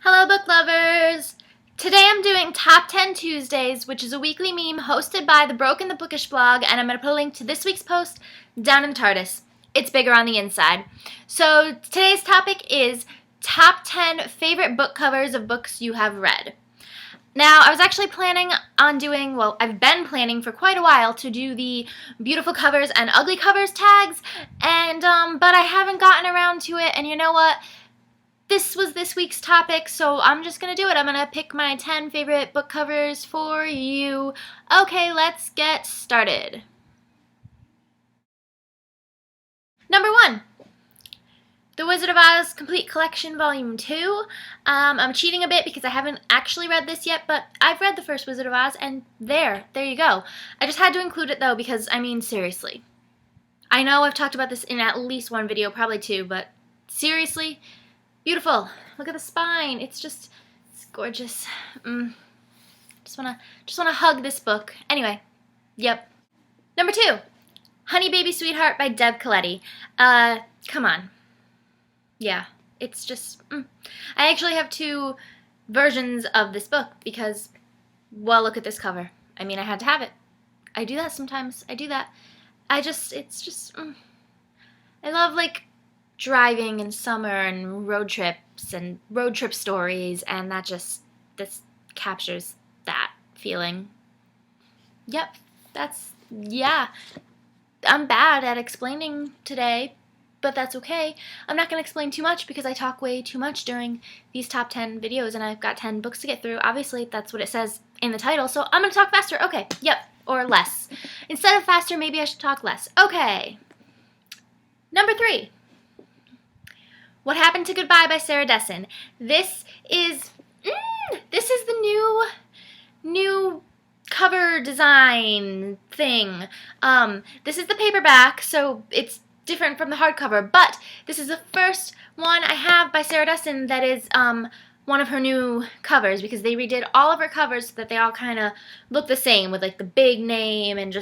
Hello book lovers! Today I'm doing Top 10 Tuesdays, which is a weekly meme hosted by the Broken the Bookish blog, and I'm going to put a link to this week's post down in the TARDIS. It's bigger on the inside. So today's topic is Top 10 Favorite Book Covers of Books You Have Read. Now, I was actually planning on doing, well, I've been planning for quite a while to do the beautiful covers and ugly covers tags, and but I haven't gotten around to it, and you know what? This was this week's topic, so I'm just going to do it. I'm going to pick my 10 favorite book covers for you. Okay, let's get started. Number 1. The Wizard of Oz Complete Collection Volume 2. I'm cheating a bit because I haven't actually read this yet, but I've read the first Wizard of Oz, and there you go. I just had to include it, though, because, I mean, seriously. I know I've talked about this in at least one video, probably two, but seriously, beautiful. Look at the spine. It's gorgeous. Just wanna hug this book. Anyway, yep. Number 2, Honey Baby Sweetheart by Deb Caletti. Come on. Yeah, it's just, I actually have 2 versions of this book because, well, look at this cover. I mean, I had to have it. I do that sometimes. I do that. I love, like, driving in summer and road trips and road trip stories, and this captures that feeling. Yep, yeah. I'm bad at explaining today, but that's okay. I'm not going to explain too much because I talk way too much during these top 10 videos, and I've got 10 books to get through. Obviously, that's what it says in the title, so I'm going to talk faster. Okay, yep, or less. Instead of faster, maybe I should talk less. Okay. Number 3. What Happened to Goodbye by Sarah Dessen. This is the new cover design thing. This is the paperback, so it's different from the hardcover, but this is the first one I have by Sarah Dessen that is one of her new covers, because they redid all of her covers so that they all kind of look the same with like the big name and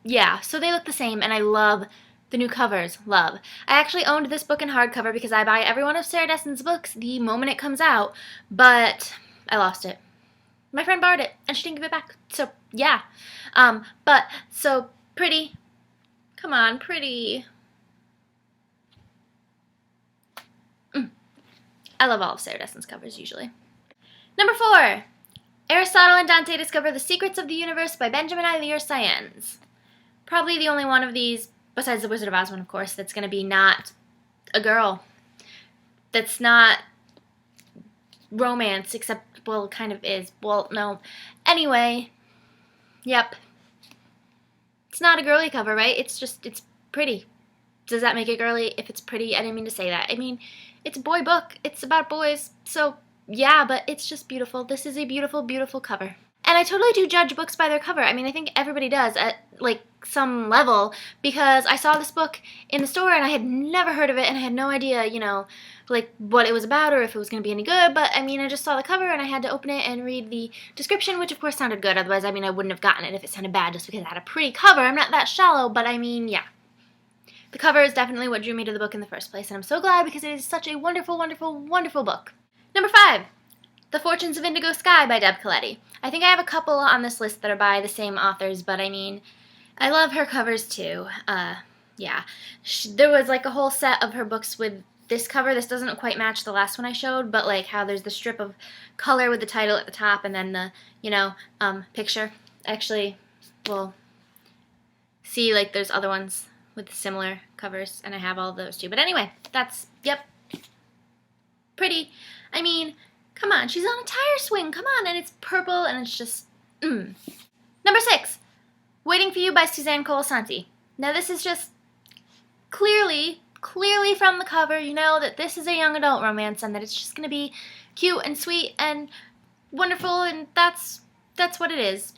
yeah, so they look the same, and I love the new covers. Love. I actually owned this book in hardcover because I buy every one of Sarah Dessen's books the moment it comes out, but I lost it. My friend borrowed it, and she didn't give it back. So, yeah. But, so, pretty. Come on, pretty. I love all of Sarah Dessen's covers, usually. Number 4. Aristotle and Dante Discover the Secrets of the Universe by Benjamin Ilir Saenz. Probably the only one of these, besides the Wizard of Oz one, of course, that's going to be not a girl. That's not romance, except, well, kind of is. Well, no. Anyway, yep. It's not a girly cover, right? It's pretty. Does that make it girly if it's pretty? I didn't mean to say that. I mean, it's a boy book. It's about boys. So, yeah, but it's just beautiful. This is a beautiful, beautiful cover. And I totally do judge books by their cover. I mean, I think everybody does at, like, some level, because I saw this book in the store and I had never heard of it, and I had no idea, you know, like, what it was about or if it was going to be any good, but, I mean, I just saw the cover and I had to open it and read the description, which, of course, sounded good. Otherwise, I mean, I wouldn't have gotten it if it sounded bad just because it had a pretty cover. I'm not that shallow, but, I mean, yeah. The cover is definitely what drew me to the book in the first place, and I'm so glad because it is such a wonderful, wonderful, wonderful book. Number 5. The Fortunes of Indigo Sky by Deb Caletti. I think I have a couple on this list that are by the same authors, but I mean, I love her covers too. Yeah. There was like a whole set of her books with this cover. This doesn't quite match the last one I showed, but like how there's the strip of color with the title at the top and then the, you know, picture. Actually, well, see, like there's other ones with similar covers, and I have all of those too. But anyway, that's, yep, pretty. I mean, come on, she's on a tire swing, come on, and it's purple, and it's just, Number 6, Waiting for You by Suzanne Colasanti. Now this is just clearly from the cover, you know that this is a young adult romance, and that it's just going to be cute and sweet and wonderful, and that's what it is.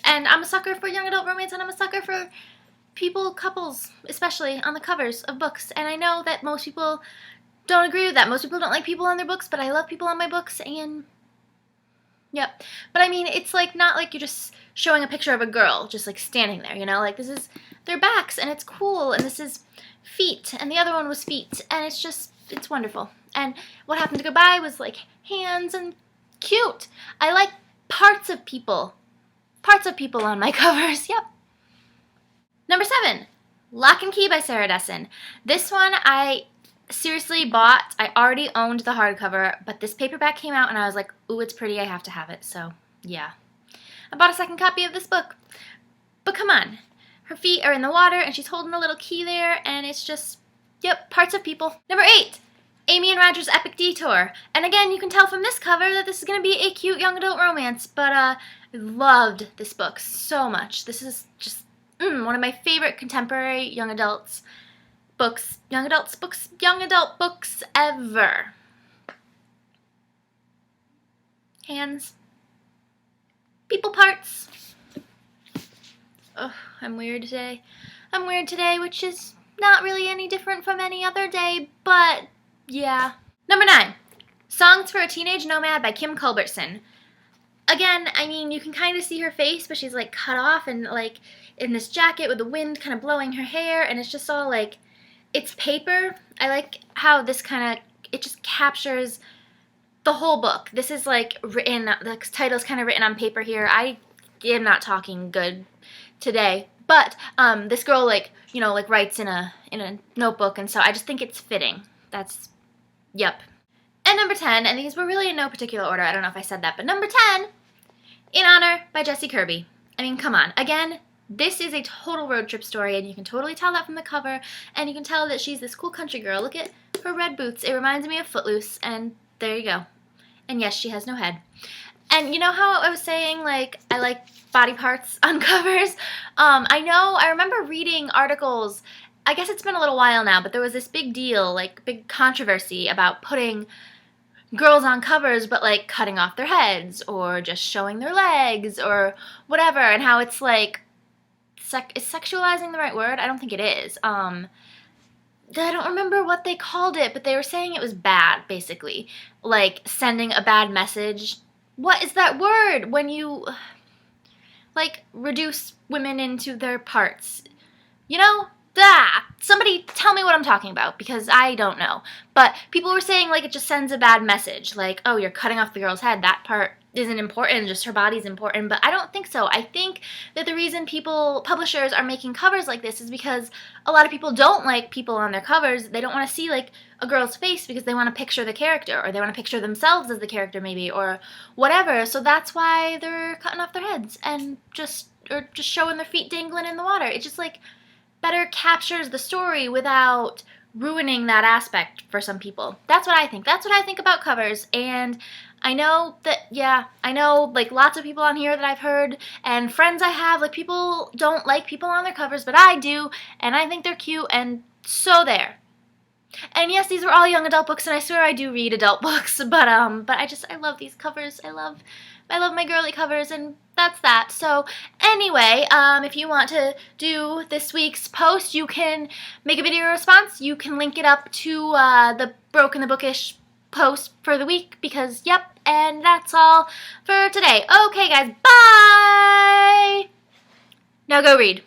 And I'm a sucker for young adult romance, and I'm a sucker for couples, especially on the covers of books, and I know that most people don't agree with that. Most people don't like people on their books, but I love people on my books, and yep. But I mean, it's like not like you're just showing a picture of a girl just like standing there, you know? Like this is their backs, and it's cool, and this is feet, and the other one was feet, and it's wonderful. and What Happened to Goodbye was like hands and cute. I like parts of people on my covers. Yep. Number 7, Lock and Key by Sarah Dessen. This one I seriously bought. I already owned the hardcover, but this paperback came out and I was like, ooh, it's pretty, I have to have it. So yeah, I bought a second copy of this book. But come on, her feet are in the water and she's holding a little key there, and it's just, yep, parts of people. Number 8, Amy and Roger's Epic Detour. And again, you can tell from this cover that this is going to be a cute young adult romance, but I loved this book so much. This is just one of my favorite contemporary young adult books ever. Hands. People parts. Ugh, I'm weird today. Which is not really any different from any other day, but yeah. Number 9, Songs for a Teenage Nomad by Kim Culbertson. Again, I mean, you can kind of see her face, but she's like cut off and like in this jacket with the wind kind of blowing her hair, and it's just all like, it's paper. I like how this kind of, it just captures the whole book. This is like written, the title's kind of written on paper here. I am not talking good today, but this girl like, you know, like writes in a notebook, and so I just think it's fitting. That's, yep. And number 10, and these were really in no particular order, I don't know if I said that, but number 10, In Honor by Jessie Kirby. I mean, come on. Again, this is a total road trip story, and you can totally tell that from the cover, and you can tell that she's this cool country girl. Look at her red boots. It reminds me of Footloose, and there you go. And yes, she has no head. And you know how I was saying, like, I like body parts on covers? I remember reading articles, I guess it's been a little while now, but there was this big deal, like, big controversy about putting girls on covers, but like cutting off their heads or just showing their legs or whatever, and how it's like, is sexualizing the right word? I don't think it is. I don't remember what they called it, but they were saying it was bad, basically. Like, sending a bad message. What is that word? When you, like, reduce women into their parts. You know? Somebody tell me what I'm talking about, because I don't know. But people were saying, like, it just sends a bad message. Like, oh, you're cutting off the girl's head. That part isn't important, just her body's important. But I don't think so. I think that the reason publishers are making covers like this is because a lot of people don't like people on their covers. They don't want to see, like, a girl's face because they want to picture the character, or they want to picture themselves as the character maybe, or whatever. So that's why they're cutting off their heads and just showing their feet dangling in the water. It's just, like, better captures the story without ruining that aspect for some people. That's what I think. That's what I think about covers. And I know that, like, lots of people on here that I've heard and friends I have, like, people don't like people on their covers, but I do, and I think they're cute, and so there. And yes, these were all young adult books, and I swear I do read adult books, but I love these covers. I love my girly covers, and that's that. So anyway, if you want to do this week's post, you can make a video response. You can link it up to the Broken the Bookish post for the week, because yep, and that's all for today. Okay guys, bye! Now go read.